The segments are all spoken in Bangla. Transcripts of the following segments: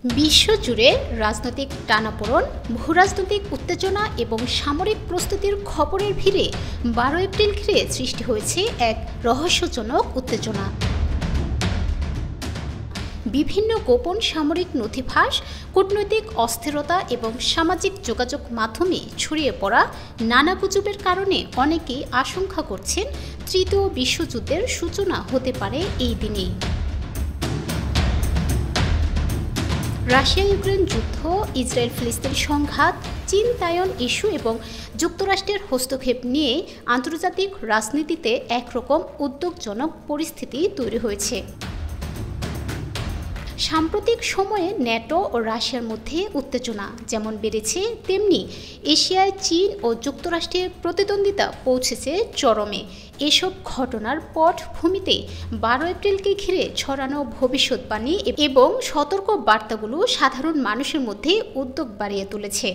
বিশ্বজুড়ে রাজনৈতিক টানাপোড়েন, ভূরাজনৈতিক উত্তেজনা এবং সামরিক প্রস্তুতির খবরের ভিড়ে ১২ এপ্রিল ঘিরে সৃষ্টি হয়েছে এক রহস্যজনক উত্তেজনা। বিভিন্ন গোপন সামরিক নথিফাঁস, কূটনৈতিক অস্থিরতা এবং সামাজিক যোগাযোগ মাধ্যমে ছড়িয়ে পড়া নানা গুজবের কারণে অনেকেই আশঙ্কা করছেন তৃতীয় বিশ্বযুদ্ধের সূচনা হতে পারে এই দিনেই। রাশিয়া ইউক্রেন যুদ্ধ, ইসরায়েল ফিলিস্তিন সংঘাত, চীন তাইওয়ান ইস্যু এবং যুক্তরাষ্ট্রের হস্তক্ষেপ নিয়ে আন্তর্জাতিক রাজনীতিতে একরকম উদ্বেগজনক পরিস্থিতি তৈরি হয়েছে। সাম্প্রতিক সময়ে ন্যাটো ও রাশিয়ার মধ্যে উত্তেজনা যেমন বেড়েছে, তেমনি এশিয়ায় চীন ও যুক্তরাষ্ট্রের প্রতিদ্বন্দ্বিতা পৌঁছেছে চরমে। এসব ঘটনার পটভূমিতে ১২ এপ্রিলকে ঘিরে ছড়ানো ভবিষ্যৎবাণী এবং সতর্ক বার্তাগুলো সাধারণ মানুষের মধ্যে উদ্বেগ বাড়িয়ে তুলেছে।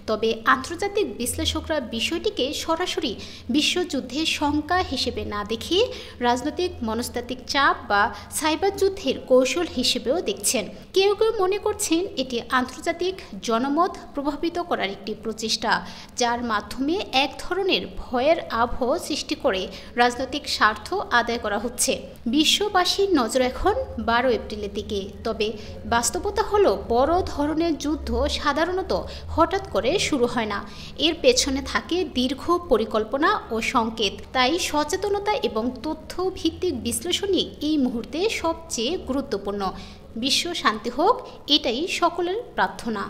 তবে আন্তর্জাতিক বিশ্লেষকরা বিষয়টিকে সরাসরি বিশ্বযুদ্ধের শঙ্কা হিসেবে না দেখিয়ে রাজনৈতিক মনস্তাত্ত্বিক চাপ বা সাইবার যুদ্ধের কৌশল হিসেবেও দেখছেন। কেউ কেউ মনে করছেন এটি আন্তর্জাতিক জনমত প্রভাবিত করার একটি প্রচেষ্টা, যার মাধ্যমে এক ধরনের ভয়ের আবহ সৃষ্টি করে রাজনৈতিক স্বার্থ আদায় করা হচ্ছে। বিশ্ববাসীর নজর এখন ১২ এপ্রিলের দিকে। তবে বাস্তবতা হলো, বড় ধরনের যুদ্ধ সাধারণত হঠাৎ করে শুরু হয় না। এর পেছনে থাকে দীর্ঘ পরিকল্পনা ও সংকেত। তাই সচেতনতা এবং তথ্য ভিত্তিক বিশ্লেষণই এই মুহূর্তে সবচেয়ে গুরুত্বপূর্ণ। বিশ্ব শান্তি হোক, এটাই সকলের প্রার্থনা।